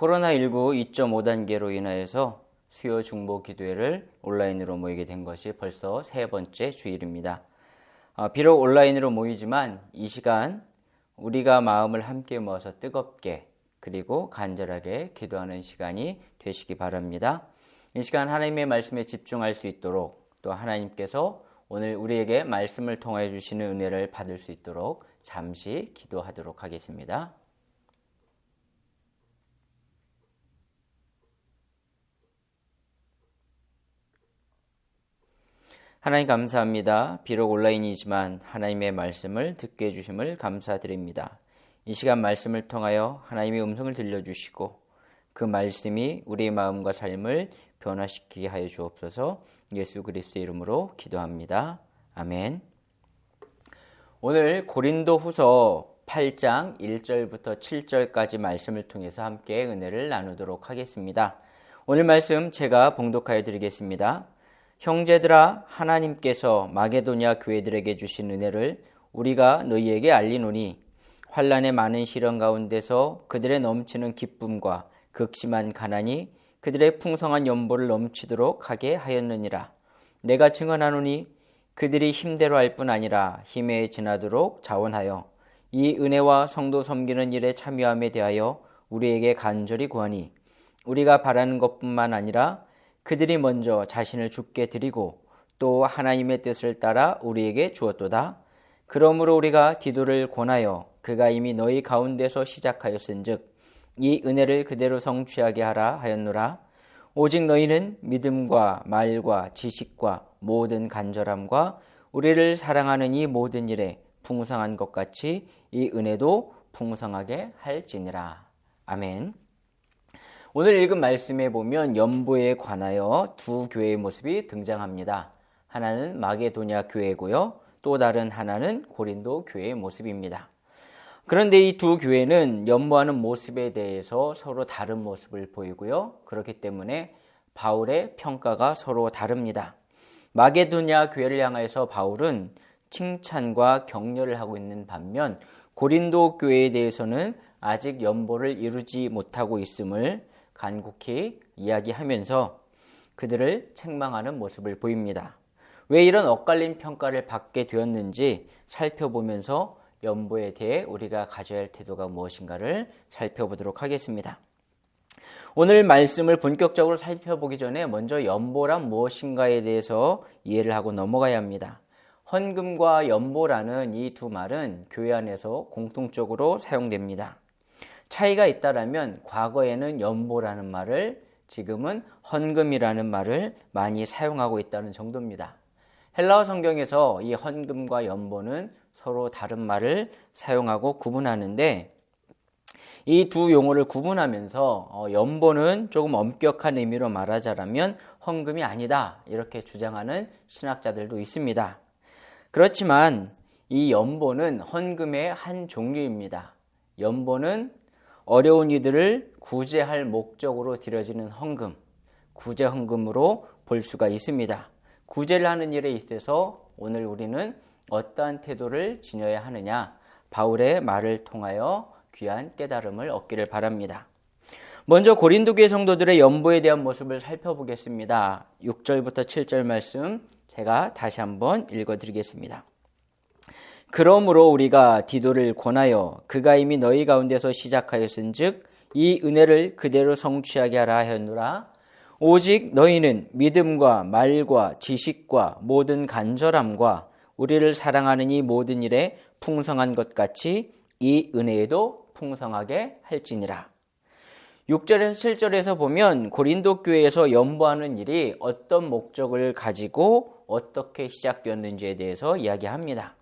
코로나19 2.5 단계로 인하여서 수요 중보 기도회를 온라인으로 모이게 된 것이 벌써 세 번째 주일입니다. 비록 온라인으로 모이지만 이 시간 우리가 마음을 함께 모아서 뜨겁게 그리고 간절하게 기도하는 시간이 되시기 바랍니다. 이 시간 하나님의 말씀에 집중할 수 있도록 또 하나님께서 오늘 우리에게 말씀을 통하여 주시는 은혜를 받을 수 있도록 잠시 기도하도록 하겠습니다. 하나님 감사합니다. 비록 온라인이지만 하나님의 말씀을 듣게 해주심을 감사드립니다. 이 시간 말씀을 통하여 하나님의 음성을 들려주시고 그 말씀이 우리의 마음과 삶을 변화시키게 하여 주옵소서. 예수 그리스도의 이름으로 기도합니다. 아멘. 오늘 고린도후서 8장 1절부터 7절까지 말씀을 통해서 함께 은혜를 나누도록 하겠습니다. 오늘 말씀 제가 봉독하여 드리겠습니다. 형제들아, 하나님께서 마게도냐 교회들에게 주신 은혜를 우리가 너희에게 알리노니 환난의 많은 시련 가운데서 그들의 넘치는 기쁨과 극심한 가난이 그들의 풍성한 연보를 넘치도록 하게 하였느니라. 내가 증언하노니 그들이 힘대로 할 뿐 아니라 힘에 지나도록 자원하여 이 은혜와 성도 섬기는 일에 참여함에 대하여 우리에게 간절히 구하니 우리가 바라는 것뿐만 아니라 그들이 먼저 자신을 주께 드리고 또 하나님의 뜻을 따라 우리에게 주었도다. 그러므로 우리가 디도를 권하여 그가 이미 너희 가운데서 시작하였은즉 이 은혜를 그대로 성취하게 하라 하였노라. 오직 너희는 믿음과 말과 지식과 모든 간절함과 우리를 사랑하는 이 모든 일에 풍성한 것 같이 이 은혜도 풍성하게 할지니라. 아멘. 오늘 읽은 말씀에 보면 연보에 관하여 두 교회의 모습이 등장합니다. 하나는 마게도냐 교회고요. 또 다른 하나는 고린도 교회의 모습입니다. 그런데 이 두 교회는 연보하는 모습에 대해서 서로 다른 모습을 보이고요. 그렇기 때문에 바울의 평가가 서로 다릅니다. 마게도냐 교회를 향해서 바울은 칭찬과 격려를 하고 있는 반면 고린도 교회에 대해서는 아직 연보를 이루지 못하고 있음을 간곡히 이야기하면서 그들을 책망하는 모습을 보입니다. 왜 이런 엇갈린 평가를 받게 되었는지 살펴보면서 연보에 대해 우리가 가져야 할 태도가 무엇인가를 살펴보도록 하겠습니다. 오늘 말씀을 본격적으로 살펴보기 전에 먼저 연보란 무엇인가에 대해서 이해를 하고 넘어가야 합니다. 헌금과 연보라는 이 두 말은 교회 안에서 공통적으로 사용됩니다. 차이가 있다라면 과거에는 연보라는 말을 지금은 헌금이라는 말을 많이 사용하고 있다는 정도입니다. 헬라어 성경에서 이 헌금과 연보는 서로 다른 말을 사용하고 구분하는데 이 두 용어를 구분하면서 연보는 조금 엄격한 의미로 말하자면 헌금이 아니다 이렇게 주장하는 신학자들도 있습니다. 그렇지만 이 연보는 헌금의 한 종류입니다. 연보는 어려운 이들을 구제할 목적으로 드려지는 헌금, 구제 헌금으로 볼 수가 있습니다. 구제를 하는 일에 있어서 오늘 우리는 어떠한 태도를 지녀야 하느냐, 바울의 말을 통하여 귀한 깨달음을 얻기를 바랍니다. 먼저 고린도 교회 성도들의 연보에 대한 모습을 살펴보겠습니다. 6절부터 7절 말씀 제가 다시 한번 읽어드리겠습니다. 그러므로 우리가 디도를 권하여 그가 이미 너희 가운데서 시작하였은즉 이 은혜를 그대로 성취하게 하라 하였노라. 오직 너희는 믿음과 말과 지식과 모든 간절함과 우리를 사랑하는 이 모든 일에 풍성한 것 같이 이 은혜에도 풍성하게 할지니라. 6절에서 7절에서 보면 고린도 교회에서 연보하는 일이 어떤 목적을 가지고 어떻게 시작되었는지에 대해서 이야기합니다.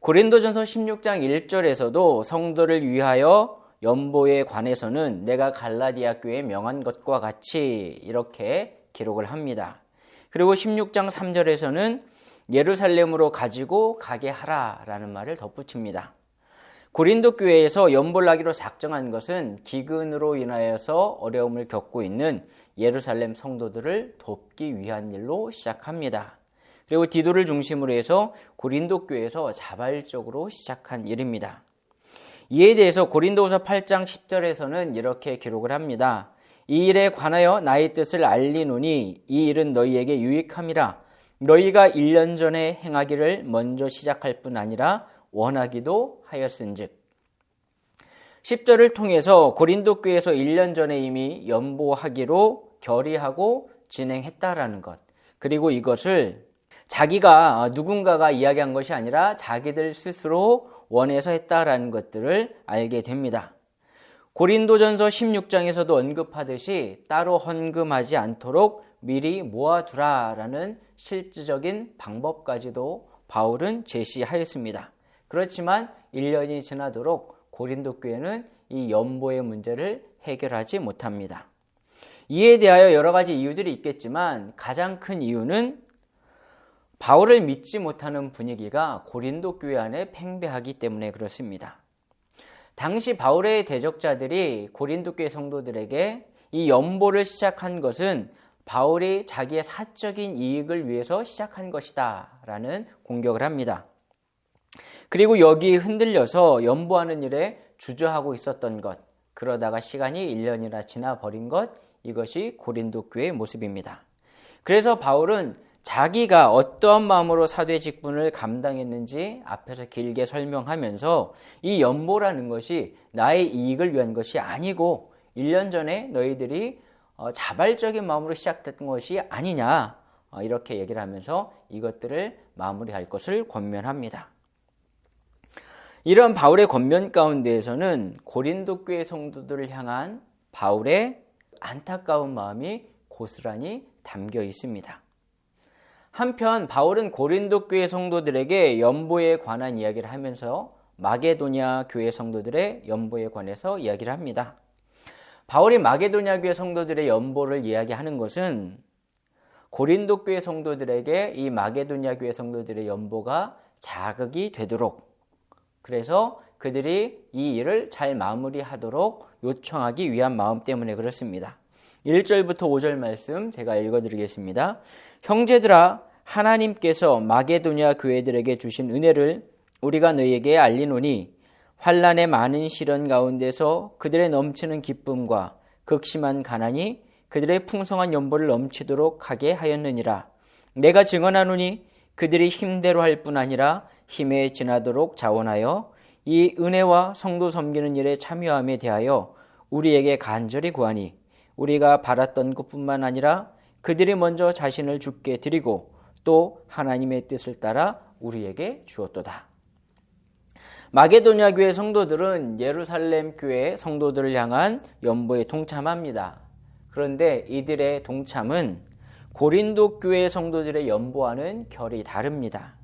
고린도전서 16장 1절에서도 성도를 위하여 연보에 관해서는 내가 갈라디아 교회에 명한 것과 같이 이렇게 기록을 합니다. 그리고 16장 3절에서는 예루살렘으로 가지고 가게 하라라는 말을 덧붙입니다. 고린도 교회에서 연보를 하기로 작정한 것은 기근으로 인하여서 어려움을 겪고 있는 예루살렘 성도들을 돕기 위한 일로 시작합니다. 그리고 디도를 중심으로 해서 고린도 교회에서 자발적으로 시작한 일입니다. 이에 대해서 고린도후서 8장 10절에서는 이렇게 기록을 합니다. 이 일에 관하여 나의 뜻을 알리노니 이 일은 너희에게 유익함이라. 너희가 1년 전에 행하기를 먼저 시작할 뿐 아니라 원하기도 하였은즉. 10절을 통해서 고린도 교회에서 1년 전에 이미 연보하기로 결의하고 진행했다라는 것. 그리고 이것을 자기가 누군가가 이야기한 것이 아니라 자기들 스스로 원해서 했다라는 것들을 알게 됩니다. 고린도전서 16장에서도 언급하듯이 따로 헌금하지 않도록 미리 모아두라라는 실질적인 방법까지도 바울은 제시하였습니다. 그렇지만 1년이 지나도록 고린도 교회는 이 연보의 문제를 해결하지 못합니다. 이에 대하여 여러 가지 이유들이 있겠지만 가장 큰 이유는 바울을 믿지 못하는 분위기가 고린도 교회 안에 팽배하기 때문에 그렇습니다. 당시 바울의 대적자들이 고린도 교회 성도들에게 이 연보를 시작한 것은 바울이 자기의 사적인 이익을 위해서 시작한 것이다 라는 공격을 합니다. 그리고 여기에 흔들려서 연보하는 일에 주저하고 있었던 것, 그러다가 시간이 1년이나 지나버린 것, 이것이 고린도 교회의 모습입니다. 그래서 바울은 자기가 어떠한 마음으로 사도의 직분을 감당했는지 앞에서 길게 설명하면서 이 연보라는 것이 나의 이익을 위한 것이 아니고 1년 전에 너희들이 자발적인 마음으로 시작됐던 것이 아니냐, 이렇게 얘기를 하면서 이것들을 마무리할 것을 권면합니다. 이런 바울의 권면 가운데에서는 고린도 교회 성도들을 향한 바울의 안타까운 마음이 고스란히 담겨 있습니다. 한편 바울은 고린도 교회 성도들에게 연보에 관한 이야기를 하면서 마게도냐 교회 성도들의 연보에 관해서 이야기를 합니다. 바울이 마게도냐 교회 성도들의 연보를 이야기하는 것은 고린도 교회 성도들에게 이 마게도냐 교회 성도들의 연보가 자극이 되도록, 그래서 그들이 이 일을 잘 마무리하도록 요청하기 위한 마음 때문에 그렇습니다. 1절부터 5절 말씀 제가 읽어드리겠습니다. 형제들아, 하나님께서 마게도냐 교회들에게 주신 은혜를 우리가 너희에게 알리노니 환난의 많은 시련 가운데서 그들의 넘치는 기쁨과 극심한 가난이 그들의 풍성한 연보를 넘치도록 하게 하였느니라. 내가 증언하노니 그들이 힘대로 할 뿐 아니라 힘에 지나도록 자원하여 이 은혜와 성도 섬기는 일에 참여함에 대하여 우리에게 간절히 구하니 우리가 바랐던 것뿐만 아니라 그들이 먼저 자신을 주께 드리고 또 하나님의 뜻을 따라 우리에게 주었도다. 마게도냐 교회 성도들은 예루살렘 교회 성도들을 향한 연보에 동참합니다. 그런데 이들의 동참은 고린도 교회 성도들의 연보와는 결이 다릅니다.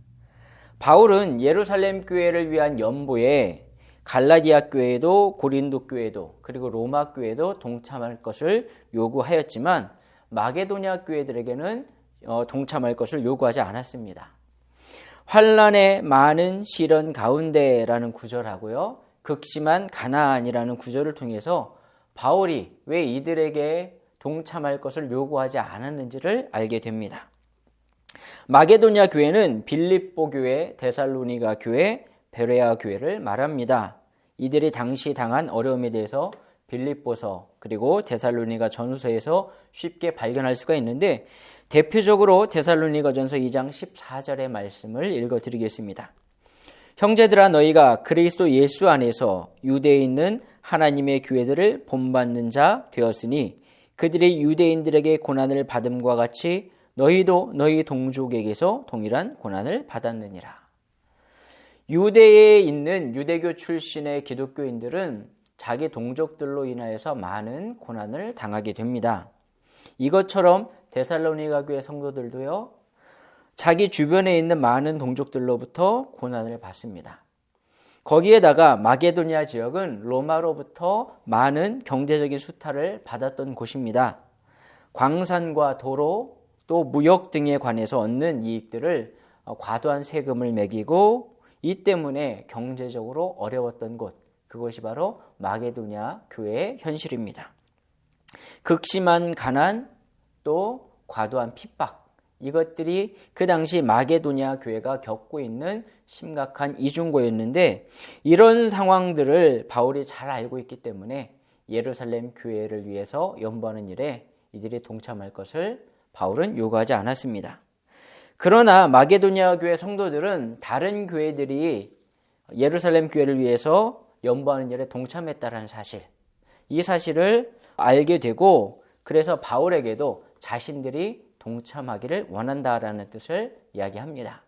바울은 예루살렘 교회를 위한 연보에 갈라디아 교회도 고린도 교회도 그리고 로마 교회도 동참할 것을 요구하였지만 마게도냐 교회들에게는 동참할 것을 요구하지 않았습니다. 환난의 많은 시련 가운데라는 구절하고요, 극심한 가난이라는 구절을 통해서 바울이 왜 이들에게 동참할 것을 요구하지 않았는지를 알게 됩니다. 마게도냐 교회는 빌립보 교회, 데살로니가 교회, 베레아 교회를 말합니다. 이들이 당시 당한 어려움에 대해서 빌립보서 그리고 데살로니가 전서에서 쉽게 발견할 수가 있는데, 대표적으로 데살로니가 전서 2장 14절의 말씀을 읽어드리겠습니다. 형제들아, 너희가 그리스도 예수 안에서 유대에 있는 하나님의 교회들을 본받는 자 되었으니 그들이 유대인들에게 고난을 받음과 같이 너희도 너희 동족에게서 동일한 고난을 받았느니라. 유대에 있는 유대교 출신의 기독교인들은 자기 동족들로 인하여서 많은 고난을 당하게 됩니다. 이것처럼 데살로니가 교회 성도들도요, 자기 주변에 있는 많은 동족들로부터 고난을 받습니다. 거기에다가 마게도냐 지역은 로마로부터 많은 경제적인 수탈을 받았던 곳입니다. 광산과 도로 또 무역 등에 관해서 얻는 이익들을 과도한 세금을 매기고 이 때문에 경제적으로 어려웠던 곳, 그것이 바로 마게도냐 교회의 현실입니다. 극심한 가난 또 과도한 핍박, 이것들이 그 당시 마게도냐 교회가 겪고 있는 심각한 이중고였는데 이런 상황들을 바울이 잘 알고 있기 때문에 예루살렘 교회를 위해서 연보하는 일에 이들이 동참할 것을 바울은 요구하지 않았습니다. 그러나 마게도냐 교회 성도들은 다른 교회들이 예루살렘 교회를 위해서 연보하는 일에 동참했다는 사실, 이 사실을 알게 되고 그래서 바울에게도 자신들이 동참하기를 원한다라는 뜻을 이야기합니다.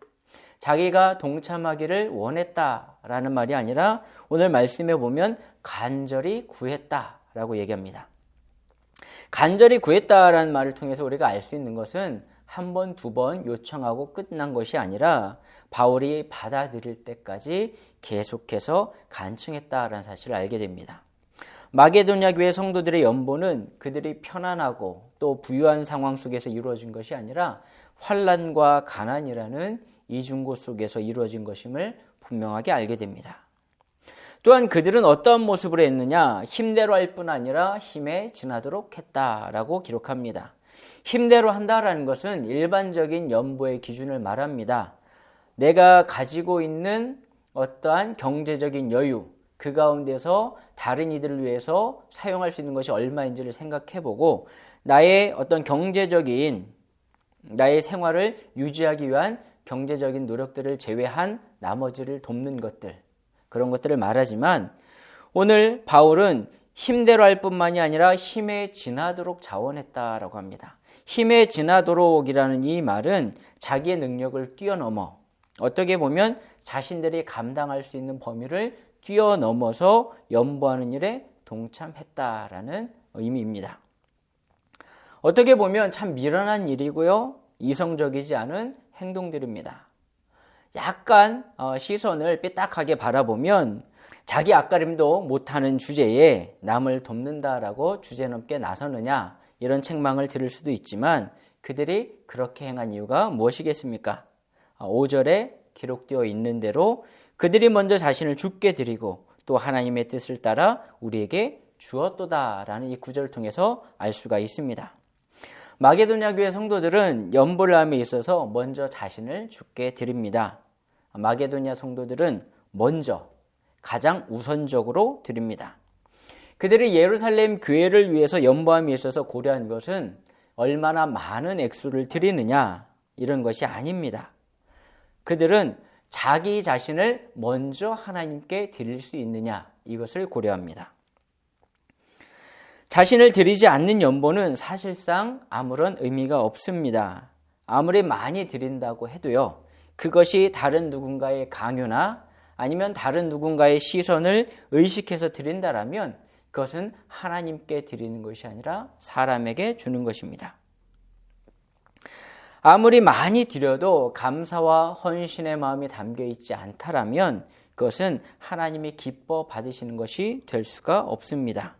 자기가 동참하기를 원했다라는 말이 아니라 오늘 말씀에 보면 간절히 구했다라고 얘기합니다. 간절히 구했다라는 말을 통해서 우리가 알 수 있는 것은 한 번, 두 번 요청하고 끝난 것이 아니라 바울이 받아들일 때까지 계속해서 간청했다라는 사실을 알게 됩니다. 마게도냐 교회 성도들의 연보는 그들이 편안하고 또 부유한 상황 속에서 이루어진 것이 아니라 환난과 가난이라는 이중고 속에서 이루어진 것임을 분명하게 알게 됩니다. 또한 그들은 어떤 모습으로 했느냐? 힘대로 할 뿐 아니라 힘에 지나도록 했다라고 기록합니다. 힘대로 한다라는 것은 일반적인 연보의 기준을 말합니다. 내가 가지고 있는 어떠한 경제적인 여유, 그 가운데서 다른 이들을 위해서 사용할 수 있는 것이 얼마인지를 생각해보고 나의 어떤 경제적인 나의 생활을 유지하기 위한 경제적인 노력들을 제외한 나머지를 돕는 것들, 그런 것들을 말하지만 오늘 바울은 힘대로 할 뿐만이 아니라 힘에 지나도록 자원했다라고 합니다. 힘에 지나도록이라는 이 말은 자기의 능력을 뛰어넘어 어떻게 보면 자신들이 감당할 수 있는 범위를 뛰어넘어서 연보하는 일에 동참했다라는 의미입니다. 어떻게 보면 참 미련한 일이고요. 이성적이지 않은 행동들입니다. 약간 시선을 삐딱하게 바라보면 자기 앞가림도 못하는 주제에 남을 돕는다라고 주제넘게 나서느냐 이런 책망을 들을 수도 있지만 그들이 그렇게 행한 이유가 무엇이겠습니까? 5절에 기록되어 있는 대로 그들이 먼저 자신을 죽게 드리고 또 하나님의 뜻을 따라 우리에게 주었도다라는 이 구절을 통해서 알 수가 있습니다. 마게도냐 교회 성도들은 연보를 함에 있어서 먼저 자신을 죽게 드립니다. 마게도냐 성도들은 먼저 가장 우선적으로 드립니다. 그들이 예루살렘 교회를 위해서 연보함에 있어서 고려한 것은 얼마나 많은 액수를 드리느냐 이런 것이 아닙니다. 그들은 자기 자신을 먼저 하나님께 드릴 수 있느냐 이것을 고려합니다. 자신을 드리지 않는 연보는 사실상 아무런 의미가 없습니다. 아무리 많이 드린다고 해도요. 그것이 다른 누군가의 강요나 아니면 다른 누군가의 시선을 의식해서 드린다라면 그것은 하나님께 드리는 것이 아니라 사람에게 주는 것입니다. 아무리 많이 드려도 감사와 헌신의 마음이 담겨 있지 않다라면 그것은 하나님이 기뻐 받으시는 것이 될 수가 없습니다.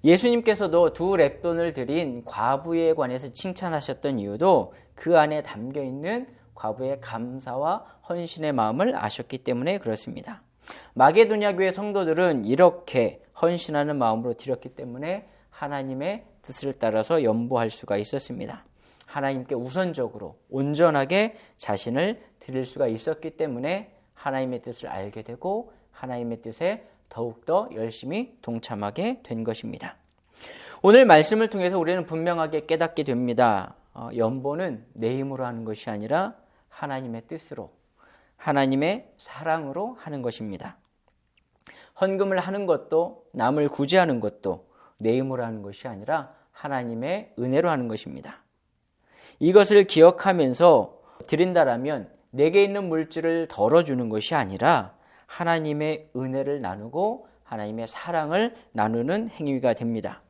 예수님께서도 2렙돈을 드린 과부에 관해서 칭찬하셨던 이유도 그 안에 담겨 있는 과부의 감사와 헌신의 마음을 아셨기 때문에 그렇습니다. 마게도냐 교회 성도들은 이렇게 헌신하는 마음으로 드렸기 때문에 하나님의 뜻을 따라서 연보할 수가 있었습니다. 하나님께 우선적으로 온전하게 자신을 드릴 수가 있었기 때문에 하나님의 뜻을 알게 되고 하나님의 뜻에 더욱더 열심히 동참하게 된 것입니다. 오늘 말씀을 통해서 우리는 분명하게 깨닫게 됩니다. 연보는 내 힘으로 하는 것이 아니라 하나님의 뜻으로, 하나님의 사랑으로 하는 것입니다. 헌금을 하는 것도 남을 구제하는 것도 내 힘으로 하는 것이 아니라 하나님의 은혜로 하는 것입니다. 이것을 기억하면서 드린다라면 내게 있는 물질을 덜어주는 것이 아니라 하나님의 은혜를 나누고 하나님의 사랑을 나누는 행위가 됩니다.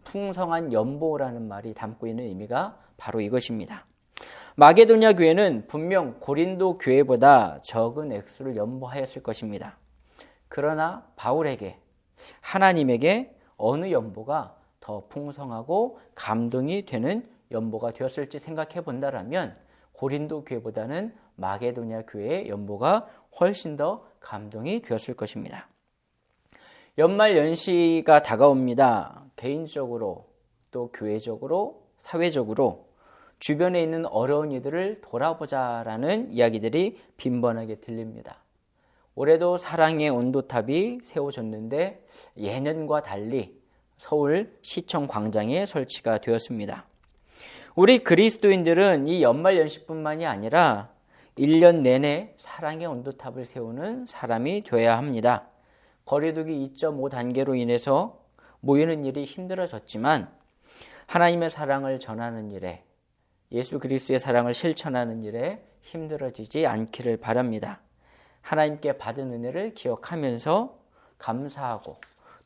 풍성한 연보라는 말이 담고 있는 의미가 바로 이것입니다. 마게도냐 교회는 분명 고린도 교회보다 적은 액수를 연보하였을 것입니다. 그러나 바울에게, 하나님에게 어느 연보가 더 풍성하고 감동이 되는 연보가 되었을지 생각해 본다라면 고린도 교회보다는 마게도냐 교회의 연보가 훨씬 더 감동이 되었을 것입니다. 연말 연시가 다가옵니다. 개인적으로 또 교회적으로 사회적으로 주변에 있는 어려운 이들을 돌아보자라는 이야기들이 빈번하게 들립니다. 올해도 사랑의 온도탑이 세워졌는데 예년과 달리 서울 시청 광장에 설치가 되었습니다. 우리 그리스도인들은 이 연말 연시뿐만이 아니라 1년 내내 사랑의 온도탑을 세우는 사람이 되어야 합니다. 거리두기 2.5단계로 인해서 모이는 일이 힘들어졌지만 하나님의 사랑을 전하는 일에, 예수 그리스도의 사랑을 실천하는 일에 힘들어지지 않기를 바랍니다. 하나님께 받은 은혜를 기억하면서 감사하고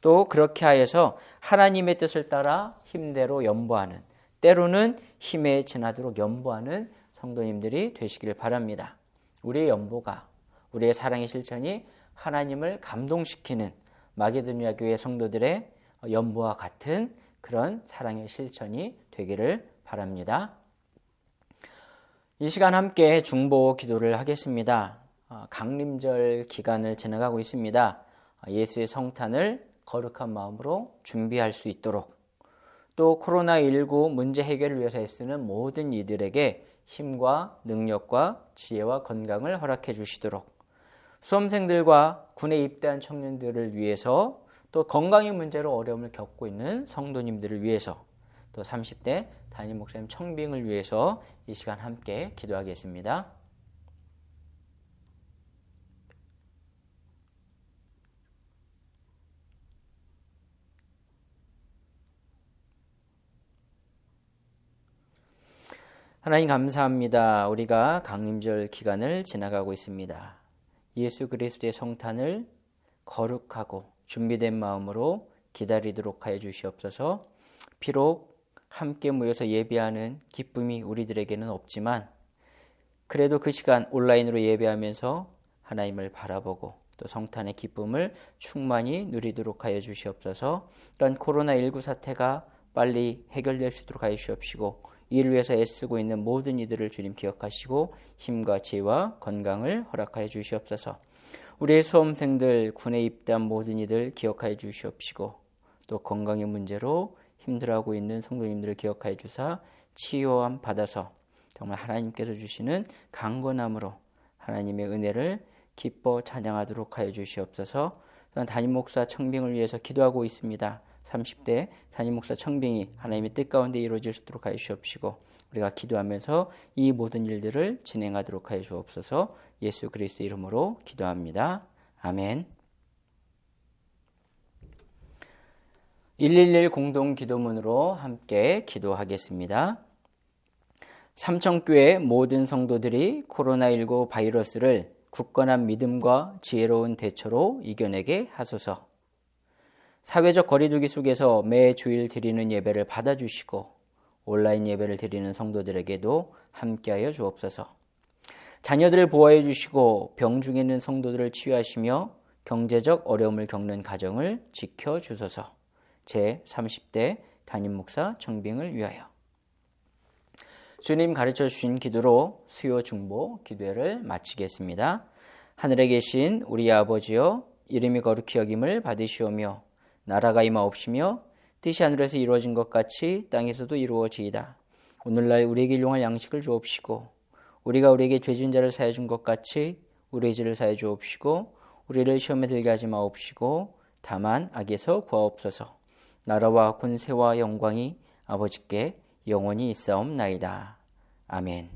또 그렇게 하여서 하나님의 뜻을 따라 힘대로 연보하는, 때로는 힘에 지나도록 연보하는 성도님들이 되시길 바랍니다. 우리의 연보가, 우리의 사랑의 실천이 하나님을 감동시키는 마게도니아 교회 성도들의 연보와 같은 그런 사랑의 실천이 되기를 바랍니다. 이 시간 함께 중보 기도를 하겠습니다. 강림절 기간을 지나가고 있습니다. 예수의 성탄을 거룩한 마음으로 준비할 수 있도록, 또 코로나19 문제 해결을 위해서 애쓰는 모든 이들에게 힘과 능력과 지혜와 건강을 허락해 주시도록, 수험생들과 군에 입대한 청년들을 위해서, 또 건강의 문제로 어려움을 겪고 있는 성도님들을 위해서, 또 30대 담임 목사님 청빙을 위해서 이 시간 함께 기도하겠습니다. 하나님 감사합니다. 우리가 강림절 기간을 지나가고 있습니다. 예수 그리스도의 성탄을 거룩하고 준비된 마음으로 기다리도록 하여 주시옵소서. 비록 함께 모여서 예배하는 기쁨이 우리들에게는 없지만 그래도 그 시간 온라인으로 예배하면서 하나님을 바라보고 또 성탄의 기쁨을 충만히 누리도록 하여 주시옵소서. 이런 코로나19 사태가 빨리 해결될 수 있도록 하여 주시옵시고, 이를 위해서 애쓰고 있는 모든 이들을 주님 기억하시고 힘과 지혜와 건강을 허락하여 주시옵소서. 우리의 수험생들, 군에 입대한 모든 이들 기억하여 주시옵시고, 또 건강의 문제로 힘들어하고 있는 성도님들을 기억하여 주사 치유함 받아서 정말 하나님께서 주시는 강건함으로 하나님의 은혜를 기뻐 찬양하도록 하여 주시옵소서. 또한 담임 목사 청빙을 위해서 기도하고 있습니다. 30대 담임 목사 청빙이 하나님의 뜻 가운데 이루어질 수 있도록 하여 주옵시고, 우리가 기도하면서 이 모든 일들을 진행하도록 하여 주옵소서. 예수 그리스도의 이름으로 기도합니다. 아멘. 111 공동 기도문으로 함께 기도하겠습니다. 삼천교회 모든 성도들이 코로나19 바이러스를 굳건한 믿음과 지혜로운 대처로 이겨내게 하소서. 사회적 거리두기 속에서 매 주일 드리는 예배를 받아주시고 온라인 예배를 드리는 성도들에게도 함께하여 주옵소서. 자녀들을 보호해 주시고 병 중에 있는 성도들을 치유하시며 경제적 어려움을 겪는 가정을 지켜주소서. 제30대 담임 목사 청빙을 위하여. 주님 가르쳐 주신 기도로 수요 중보 기도회를 마치겠습니다. 하늘에 계신 우리 아버지여, 이름이 거룩히 여김을 받으시오며 나라가 임하옵시며 뜻이 하늘에서 이루어진 것 같이 땅에서도 이루어지이다. 오늘날 우리에게 일용할 양식을 주옵시고, 우리가 우리에게 죄진 자를 사해 준 것 같이 우리의 죄를 사해 주옵시고, 우리를 시험에 들게 하지 마옵시고 다만 악에서 구하옵소서. 나라와 권세와 영광이 아버지께 영원히 있사옵나이다. 아멘.